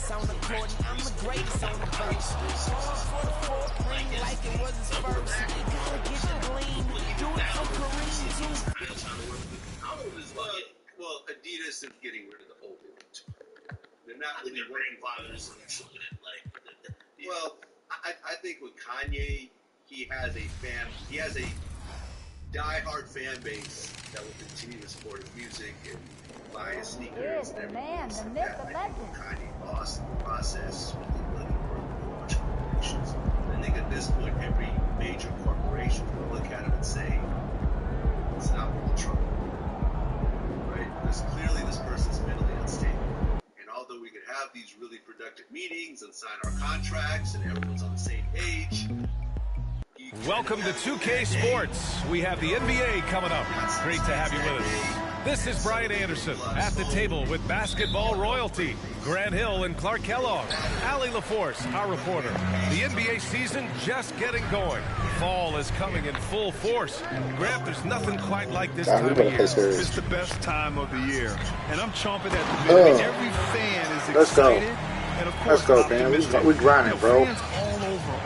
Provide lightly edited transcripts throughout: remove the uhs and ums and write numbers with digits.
ace on the court, and I'm the greatest on the verse. Going for the fourth ring like it was his first. Gotta get the gleam, do it for Kareem too. Well, Adidas is getting rid of the whole image. They're not really working fathers. Well, I think with Kanye, he has a diehard fan base that will continue to support his music and buy his sneakers and everything. The myth, the legend. Kanye lost in the process with the ability to work with a bunch of corporations. I think at this point, every major corporation will look at him and say, it's not worth the trouble. Right? Because clearly this person's mentally unstable. And although we could have these really productive meetings and sign our contracts and everyone's on the same page. Welcome to 2K Sports. We have the NBA coming up. Great to have you with us. This is Brian Anderson at the table with basketball royalty. Grant Hill and Clark Kellogg. Allie LaForce, our reporter. The NBA season just getting going. Fall is coming in full force. Grant, there's nothing quite like this time of year. It's the best time of the year. And I'm chomping at the bit. Every fan is excited. And of course, let's go, man. We grinding, bro.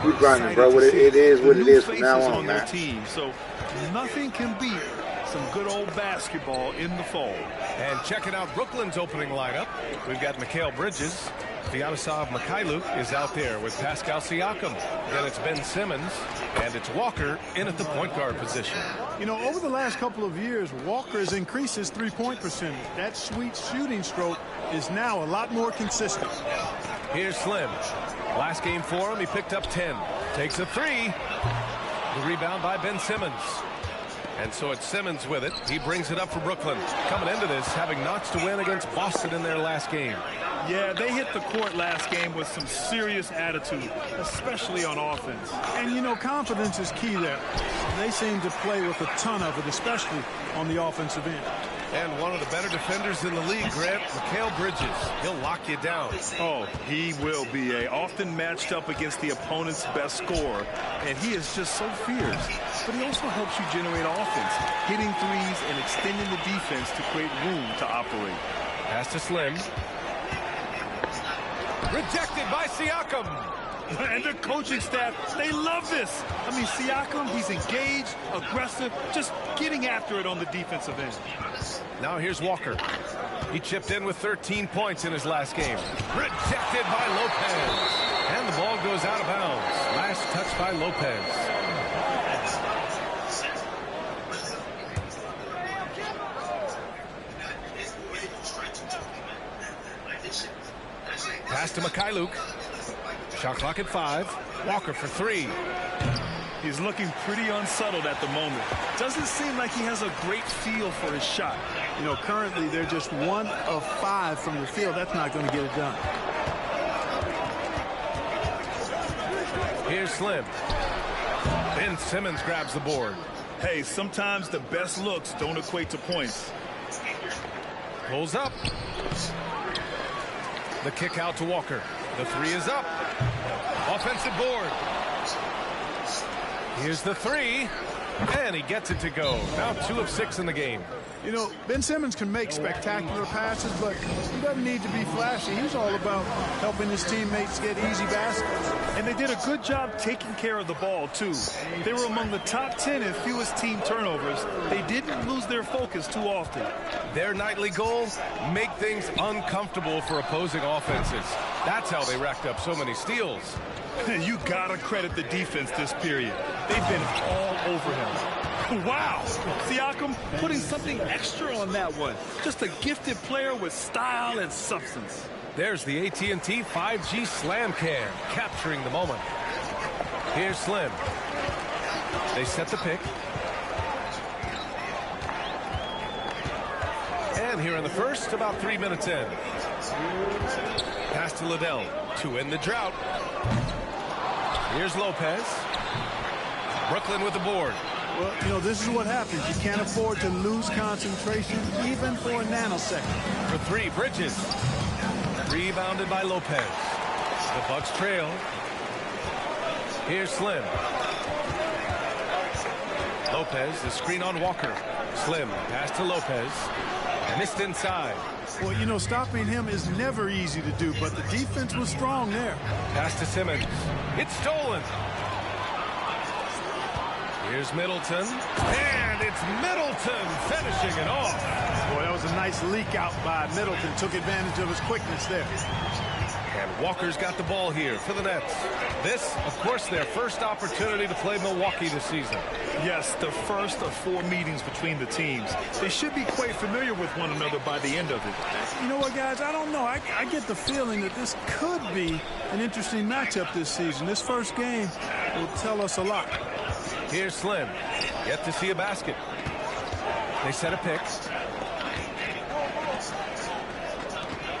We grinding, bro. It is what it is from now on, man. So nothing can beat some good old basketball in the fall. And checking out Brooklyn's opening lineup, we've got Mikal Bridges. Vyacheslav Mikhailiuk is out there with Pascal Siakam. Then it's Ben Simmons, and it's Walker in at the point guard position. You know, over the last couple of years, Walker has increased his three-point percentage. That sweet shooting stroke is now a lot more consistent. Here's Slim. Last game for him, he picked up 10. Takes a three. The rebound by Ben Simmons. And so it's Simmons with it. He brings it up for Brooklyn. Coming into this, having notched a win against Boston in their last game. Yeah, they hit the court last game with some serious attitude, especially on offense. And, you know, confidence is key there. They seem to play with a ton of it, especially on the offensive end. And one of the better defenders in the league, Grant, Mikal Bridges. He'll lock you down. Oh, he will be often matched up against the opponent's best scorer. And he is just so fierce. But he also helps you generate offense, hitting threes and extending the defense to create room to operate. Pass to Slim. Rejected by Siakam. And the coaching staff, they love this. I mean, Siakam, he's engaged, aggressive, just getting after it on the defensive end. Now here's Walker. He chipped in with 13 points in his last game. Rejected by Lopez. And the ball goes out of bounds. Last touch by Lopez. Pass to Mikhailiuk. Shot clock at 5. Walker for 3. He's looking pretty unsettled at the moment. Doesn't seem like he has a great feel for his shot. You know, currently they're just 1 of 5 from the field. That's not going to get it done. Here's Slim. Ben Simmons grabs the board. Hey, sometimes the best looks don't equate to points. Pulls up. The kick out to Walker. The 3 is up. Offensive board. Here's the 3. And he gets it to go. Now 2 of 6 in the game. You know, Ben Simmons can make spectacular passes, but he doesn't need to be flashy. He's all about helping his teammates get easy baskets. And they did a good job taking care of the ball, too. They were among the top 10 in fewest team turnovers. They didn't lose their focus too often. Their nightly goal, make things uncomfortable for opposing offenses. That's how they racked up so many steals. You gotta credit the defense this period. They've been all over him. Wow! Siakam putting something extra on that one. Just a gifted player with style and substance. There's the AT&T 5G Slam Cam, capturing the moment. Here's Slim. They set the pick. And here in the first, about 3 minutes in. Pass to Liddell to end the drought. Here's Lopez. Brooklyn with the board. Well, you know, this is what happens. You can't afford to lose concentration even for a nanosecond. For 3, Bridges. Rebounded by Lopez. The Bucks trail. Here's Slim. Lopez, the screen on Walker. Slim, pass to Lopez. And Missed inside. Well, you know, stopping him is never easy to do, but the defense was strong there. Pass to Simmons. It's stolen. Here's Middleton. And it's Middleton finishing it off. Boy, that was a nice leak out by Middleton. Took advantage of his quickness there. And Walker's got the ball here for the Nets. This, of course, their first opportunity to play Milwaukee this season. Yes, the first of 4 meetings between the teams. They should be quite familiar with one another by the end of it. You know what, guys? I don't know. I get the feeling that this could be an interesting matchup this season. This first game will tell us a lot. Here's Slim. Yet to see a basket. They set a pick.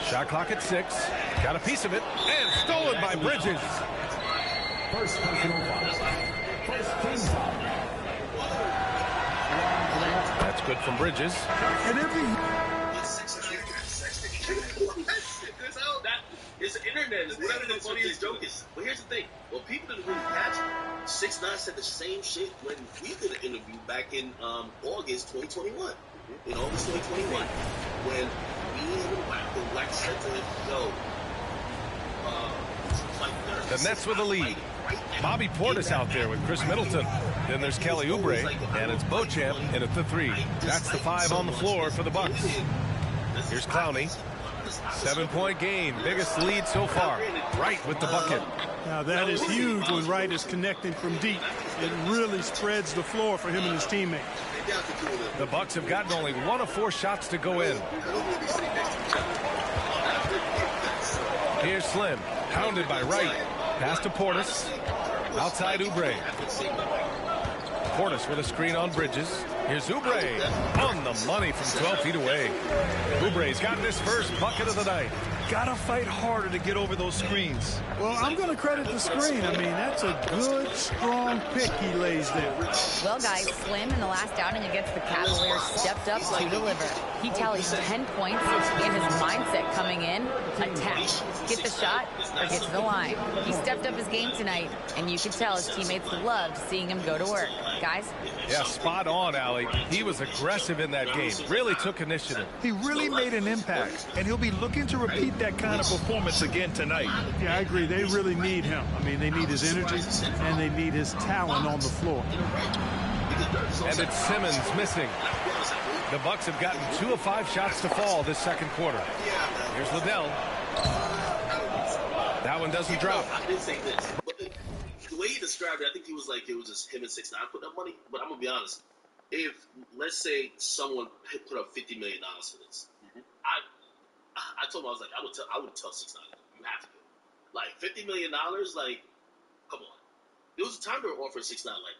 Shot clock at 6. Got a piece of it. And stolen by Bridges. First personal foul. First team foul. That's good from Bridges. And every... It's the internet. It's whatever the funniest joke is. But here's the thing. Well, people didn't really catch it. 6ix9ine said the same shit when we did an interview back in August 2021. In August 2021. When me and Wax said to him, yo, the Nets with a lead. Bobby Portis out there with Chris Middleton. Then there's Kelly Oubre, and it's Beauchamp in at the 3. That's the 5 on the floor for the Bucks. Here's Clowney. 7-point gain. Biggest lead so far. Wright with the bucket. Now that is huge when Wright is connecting from deep. It really spreads the floor for him and his teammate. The Bucks have gotten only 1 of 4 shots to go in. Here's Slim. Pounded by Wright. Pass to Portis. Outside Oubre. Portis with a screen on Bridges. Here's Oubre on the money from 12 feet away. Oubre's gotten his first bucket of the night. Gotta fight harder to get over those screens. Well, I'm going to credit the screen. I mean, that's a good, strong pick he lays there. Well, guys, Slim in the last outing against the Cavaliers stepped up to deliver. He tallies 10 points, and his mindset coming in, attack. Get the shot or get to the line. He stepped up his game tonight, and you could tell his teammates loved seeing him go to work. Guys? Yeah, spot on, Allie. He was aggressive in that game. Really took initiative. He really made an impact, and he'll be looking to repeat that kind of performance again tonight. Yeah, I agree. They really need him. I mean, they need his energy, and they need his talent on the floor. And it's Simmons missing. The Bucks have gotten 2 of 5 shots to fall this second quarter. Here's Liddell. That one doesn't drop. I didn't say this, but the way he described it, I think he was like it was just him and 6ix9ine putting up money. But I'm gonna be honest. If let's say someone put up $50 million for this, I told him I was like I would tell 6ix9ine you have to do it. Like $50 million, like come on. There was a time they were offering 6ix9ine like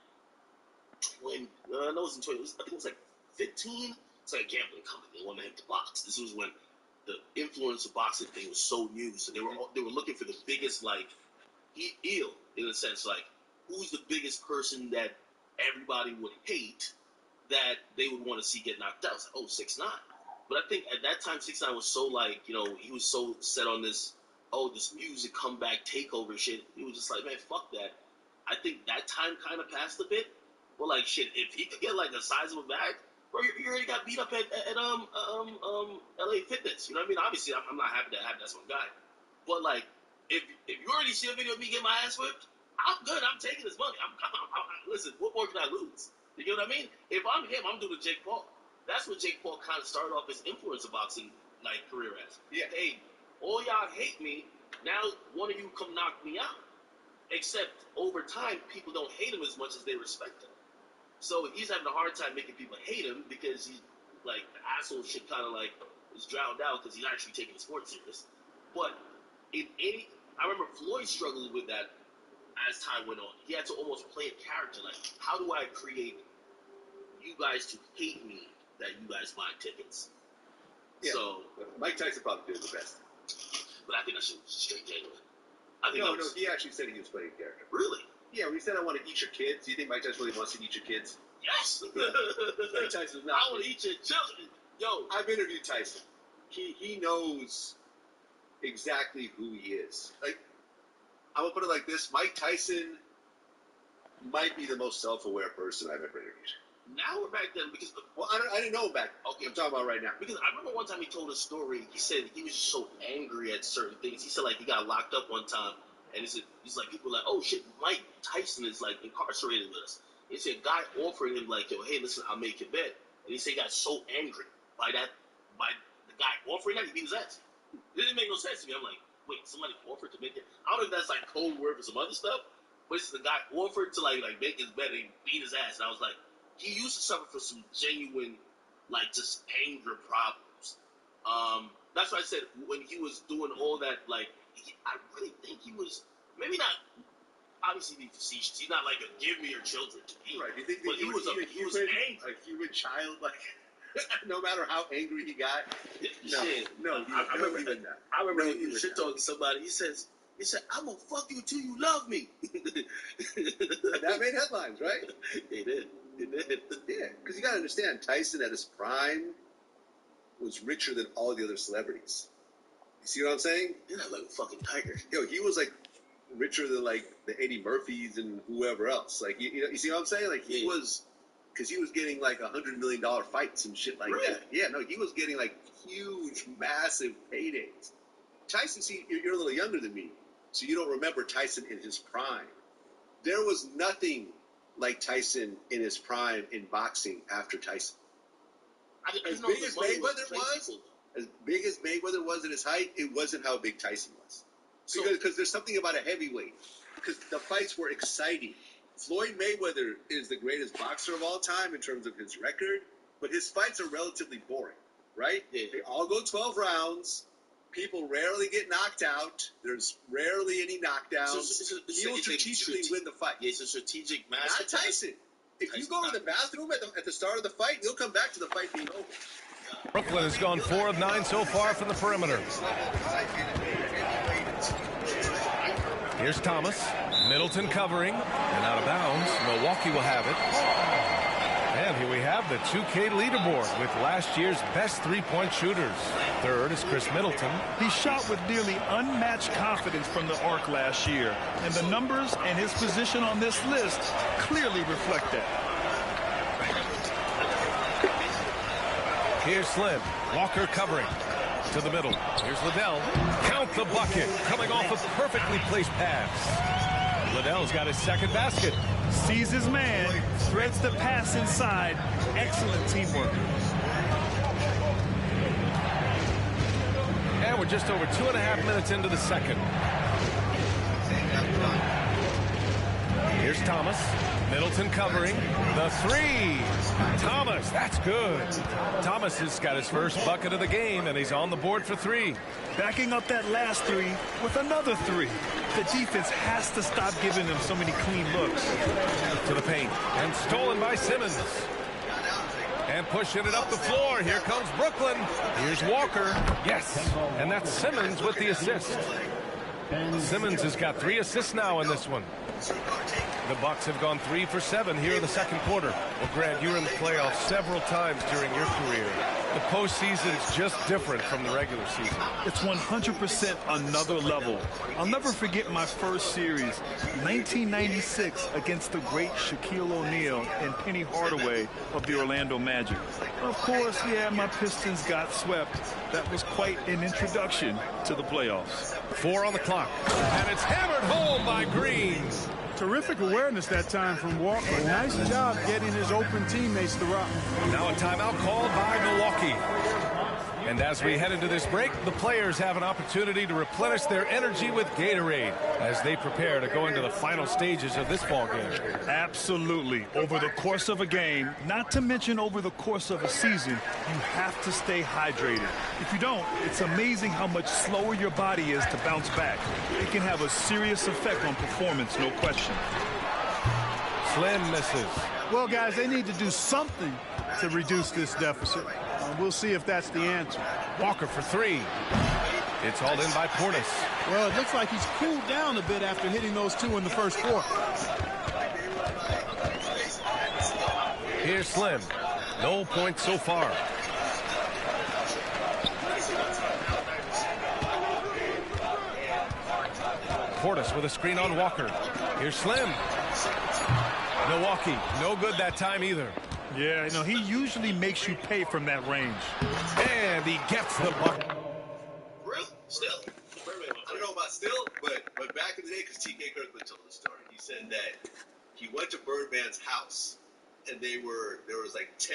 20. No, it wasn't 20. I think it was like 15. It's like a gambling company. They wanted him to box. This was when the influencer boxing thing was so new. So they were looking for the biggest like heel in a sense, like who's the biggest person that everybody would hate that they would want to see get knocked out. It's like, oh, 6ix9ine. But I think at that time 6ix9ine was so like, you know, he was so set on this, this music comeback takeover shit. He was just like, man, fuck that. I think that time kind of passed a bit. Well, like shit, if he could get like the size of a bag, bro, you already got beat up at LA Fitness. You know what I mean? Obviously, I'm not happy to have that's my guy. But like, if you already see a video of me get my ass whipped, I'm good. I'm taking this money. Listen, what more can I lose? You know what I mean? If I'm him, I'm doing Jake Paul. That's what Jake Paul kind of started off his influencer boxing like career as. Yeah. Hey, all y'all hate me. Now one of you come knock me out. Except over time, people don't hate him as much as they respect him. So he's having a hard time making people hate him because he's like the asshole shit kind of like is drowned out because he's actually taking the sport serious. But I remember Floyd struggled with that as time went on. He had to almost play a character like, how do I create you guys to hate me that you guys buy tickets? Yeah. So Mike Tyson probably did the best. But I think I should straight genuine. No, he actually said he was playing a character. Really? Yeah, when he said I want to eat your kids, do you think Mike Tyson really wants to eat your kids? Yes. Mike Tyson's not. I want to eat your children. Yo, I've interviewed Tyson. He knows exactly who he is. Like, I'm gonna put it like this: Mike Tyson might be the most self-aware person I've ever interviewed. now or back then? Because I didn't know back. Okay, I'm talking about right now. Because I remember one time he told a story. He said he was just so angry at certain things. He said like he got locked up one time, and he's like people like, oh shit, Mike Tyson is like incarcerated with us. He said a guy offered him like, yo, hey, listen, I'll make your bed. And he said he got so angry by the guy offering that, he beat his ass. It didn't make no sense to me. I'm like, wait, somebody offered to make it? I don't know if that's like code word for some other stuff, but the guy offered to like make his bed and he beat his ass. And I was like, he used to suffer from some genuine, like, just anger problems. That's why I said when he was doing all that, like, I really think he was, maybe not, obviously being facetious. He's not like a give me your children to me. Right. You think but he was angry. A human child, like, no matter how angry he got? I remember he shit talking somebody. He said, I'm going to fuck you till you love me. That made headlines, right? They did. Yeah, because you got to understand, Tyson at his prime was richer than all the other celebrities. You see what I'm saying? You're not like a fucking tiger. Yo, he was like richer than like the Eddie Murphys and whoever else. Like, you see what I'm saying? Like, he was, because he was getting like $100 million fights and shit like that. Yeah, no, he was getting like huge, massive paydays. Tyson, see, you're a little younger than me, so you don't remember Tyson in his prime. There was nothing like Tyson in his prime in boxing after Tyson. As big as Mayweather was at his height, it wasn't how big Tyson was. Because there's something about a heavyweight. Because the fights were exciting. Floyd Mayweather is the greatest boxer of all time in terms of his record, but his fights are relatively boring, right? Yeah. They all go 12 rounds. People rarely get knocked out. There's rarely any knockdowns. He will strategically win the fight. Yeah, it's a strategic master. Not Tyson. If you go to the bathroom at the start of the fight, you'll come back to the fight being over. Brooklyn has gone 4 of 9 so far from the perimeter. Here's Thomas. Middleton covering. And out of bounds. Milwaukee will have it. And here we have the 2K leaderboard with last year's best three-point shooters. Third is Chris Middleton. He shot with nearly unmatched confidence from the arc last year. And the numbers and his position on this list clearly reflect that. Here's Slim. Walker covering. To the middle. Here's Liddell. Count the bucket. Coming off a perfectly placed pass. Liddell's got his second basket. Sees his man. Threads the pass inside. Excellent teamwork. And we're just over 2.5 minutes into the second. Here's Thomas. Middleton covering. The three. Thomas, that's good. Thomas has got his first bucket of the game, and he's on the board for 3. Backing up that last 3 with another 3. The defense has to stop giving them so many clean looks. To the paint. And stolen by Simmons. And pushing it up the floor. Here comes Brooklyn. Here's Walker. Yes. And that's Simmons with the assist. Simmons has got 3 assists now in this one. The Bucks have gone 3 for 7 here in the second quarter. Well, Grant, you were in the playoffs several times during your career. The postseason's just different from the regular season. It's 100% another level. I'll never forget my first series, 1996, against the great Shaquille O'Neal and Penny Hardaway of the Orlando Magic. Of course, yeah, my Pistons got swept. That was quite an introduction to the playoffs. 4 on the clock, and it's hammered home by Green. Terrific awareness that time from Walker. Nice job getting his open teammates to rock. Now a timeout called by Milwaukee. And as we head into this break, the players have an opportunity to replenish their energy with Gatorade as they prepare to go into the final stages of this ball game. Absolutely. Over the course of a game, not to mention over the course of a season, you have to stay hydrated. If you don't, it's amazing how much slower your body is to bounce back. It can have a serious effect on performance, no question. Slim misses. Well, guys, they need to do something to reduce this deficit. We'll see if that's the answer. Walker for 3. It's hauled in by Portis. Well, it looks like he's cooled down a bit after hitting those 2 in the first quarter. Here's Slim. No points so far. Portis with a screen on Walker. Here's Slim. Milwaukee, no good that time either. Yeah, you know, he usually makes you pay from that range. And he gets the bucket. Really? Still? I don't know about still, but back in the day, because T.K. Kirkland told the story, he said that he went to Birdman's house, and there was like 10